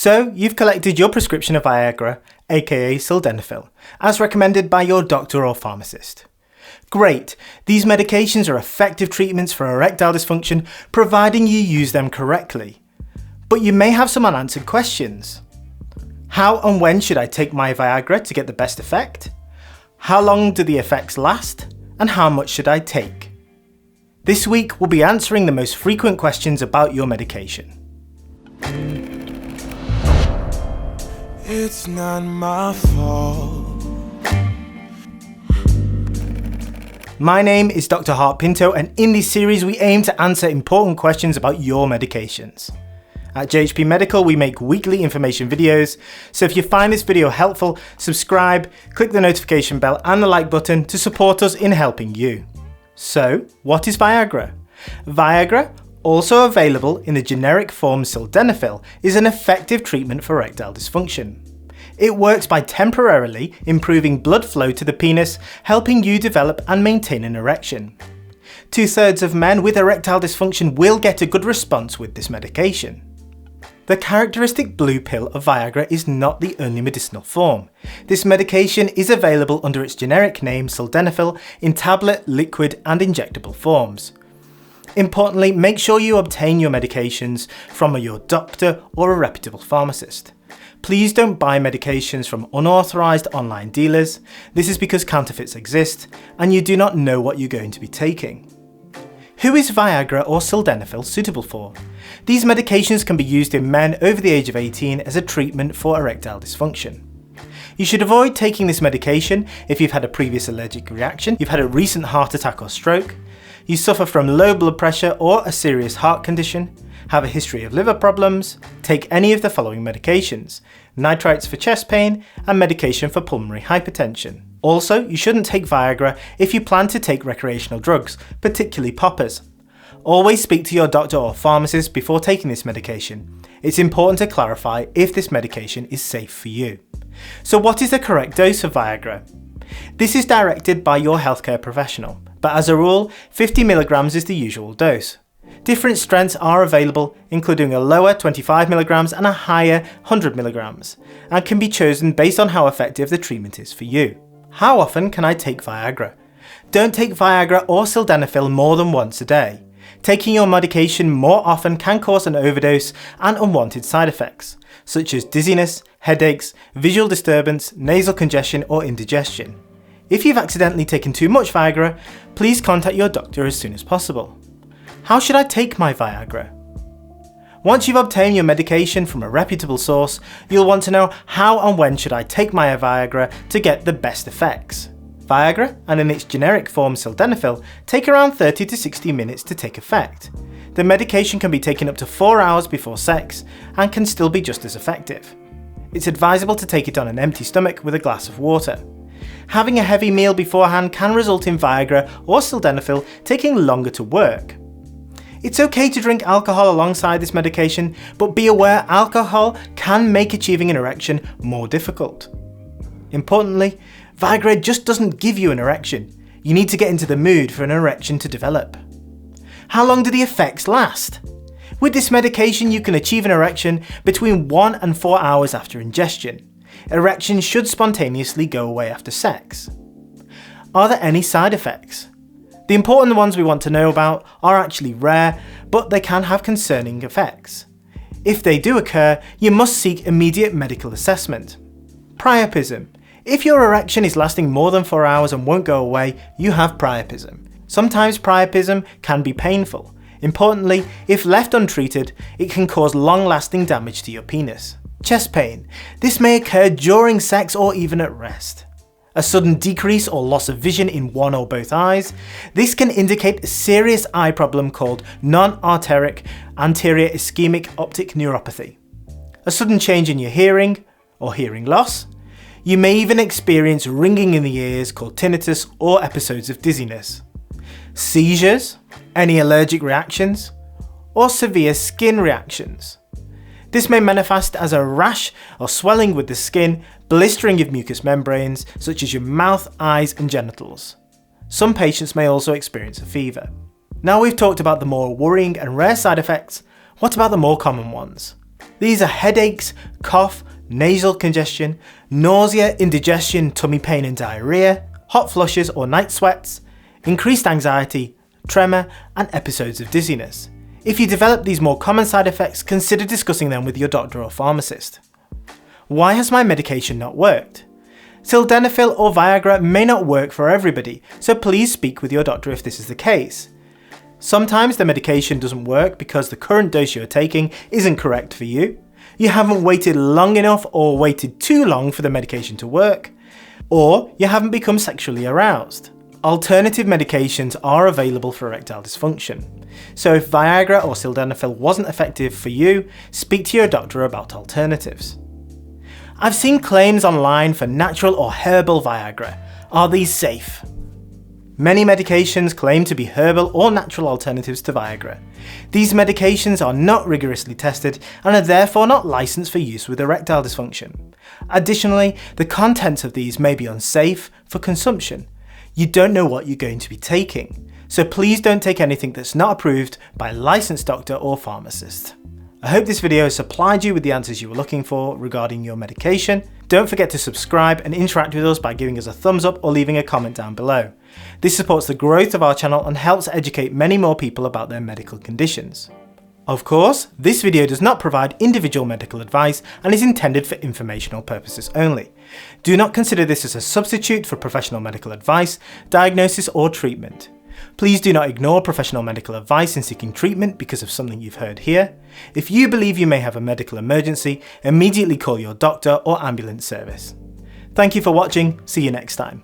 So, you've collected your prescription of Viagra, aka Sildenafil, as recommended by your doctor or pharmacist. Great, these medications are effective treatments for erectile dysfunction providing you use them correctly. But you may have some unanswered questions. How and when should I take my Viagra to get the best effect? How long do the effects last? And how much should I take? This week we'll be answering the most frequent questions about your medication. It's not my fault. My name is Dr. Hart-Pinto, and in this series we aim to answer important questions about your medications. At JHP Medical we make weekly information videos, so if you find this video helpful, subscribe, click the notification bell and the like button to support us in helping you. So, what is Viagra? Viagra, also available in the generic form Sildenafil, is an effective treatment for erectile dysfunction. It works by temporarily improving blood flow to the penis, helping you develop and maintain an erection. 2/3 of men with erectile dysfunction will get a good response with this medication. The characteristic blue pill of Viagra is not the only medicinal form. This medication is available under its generic name Sildenafil in tablet, liquid and injectable forms. Importantly, make sure you obtain your medications from your doctor or a reputable pharmacist. Please don't buy medications from unauthorized online dealers. This is because counterfeits exist and you do not know what you're going to be taking. Who is Viagra or Sildenafil suitable for? These medications can be used in men over the age of 18 as a treatment for erectile dysfunction. You should avoid taking this medication if you've had a previous allergic reaction, you've had a recent heart attack or stroke, you suffer from low blood pressure or a serious heart condition, have a history of liver problems, take any of the following medications: nitrites for chest pain and medication for pulmonary hypertension. Also, you shouldn't take Viagra if you plan to take recreational drugs, particularly poppers. Always speak to your doctor or pharmacist before taking this medication. It's important to clarify if this medication is safe for you. So what is the correct dose of Viagra? This is directed by your healthcare professional, but as a rule, 50 mg is the usual dose. Different strengths are available, including a lower 25 mg and a higher 100 mg, and can be chosen based on how effective the treatment is for you. How often can I take Viagra? Don't take Viagra or Sildenafil more than once a day. Taking your medication more often can cause an overdose and unwanted side effects, such as dizziness, headaches, visual disturbance, nasal congestion or indigestion. If you've accidentally taken too much Viagra, please contact your doctor as soon as possible. How should I take my Viagra? Once you've obtained your medication from a reputable source, you'll want to know how and when should I take my Viagra to get the best effects. Viagra, and in its generic form Sildenafil, take around 30 to 60 minutes to take effect. The medication can be taken up to 4 hours before sex and can still be just as effective. It's advisable to take it on an empty stomach with a glass of water. Having a heavy meal beforehand can result in Viagra or Sildenafil taking longer to work. It's okay to drink alcohol alongside this medication, but be aware alcohol can make achieving an erection more difficult. Importantly, Viagra just doesn't give you an erection. You need to get into the mood for an erection to develop. How long do the effects last? With this medication you can achieve an erection between 1 and 4 hours after ingestion. Erections should spontaneously go away after sex. Are there any side effects? The important ones we want to know about are actually rare, but they can have concerning effects. If they do occur, you must seek immediate medical assessment. Priapism. If your erection is lasting more than 4 hours and won't go away, you have priapism. Sometimes priapism can be painful. Importantly, if left untreated, it can cause long-lasting damage to your penis. Chest pain. This may occur during sex or even at rest. A sudden decrease or loss of vision in one or both eyes. This can indicate a serious eye problem called non-arteritic anterior ischemic optic neuropathy. A sudden change in your hearing or hearing loss. You may even experience ringing in the ears called tinnitus or episodes of dizziness. Seizures, any allergic reactions, or severe skin reactions. This may manifest as a rash or swelling with the skin, blistering of mucous membranes such as your mouth, eyes and genitals. Some patients may also experience a fever. Now we've talked about the more worrying and rare side effects, what about the more common ones? These are headaches, cough, nasal congestion, nausea, indigestion, tummy pain and diarrhea, hot flushes or night sweats, increased anxiety, tremor, and episodes of dizziness. If you develop these more common side effects, consider discussing them with your doctor or pharmacist. Why has my medication not worked? Sildenafil or Viagra may not work for everybody, so please speak with your doctor if this is the case. Sometimes the medication doesn't work because the current dose you're taking isn't correct for you, you haven't waited long enough or waited too long for the medication to work, or you haven't become sexually aroused. Alternative medications are available for erectile dysfunction. So if Viagra or Sildenafil wasn't effective for you, speak to your doctor about alternatives. I've seen claims online for natural or herbal Viagra. Are these safe? Many medications claim to be herbal or natural alternatives to Viagra. These medications are not rigorously tested and are therefore not licensed for use with erectile dysfunction. Additionally, the contents of these may be unsafe for consumption. You don't know what you're going to be taking, so please don't take anything that's not approved by a licensed doctor or pharmacist. I hope this video has supplied you with the answers you were looking for regarding your medication. Don't forget to subscribe and interact with us by giving us a thumbs up or leaving a comment down below. This supports the growth of our channel and helps educate many more people about their medical conditions. Of course, this video does not provide individual medical advice and is intended for informational purposes only. Do not consider this as a substitute for professional medical advice, diagnosis or treatment. Please do not ignore professional medical advice in seeking treatment because of something you've heard here. If you believe you may have a medical emergency, immediately call your doctor or ambulance service. Thank you for watching, see you next time.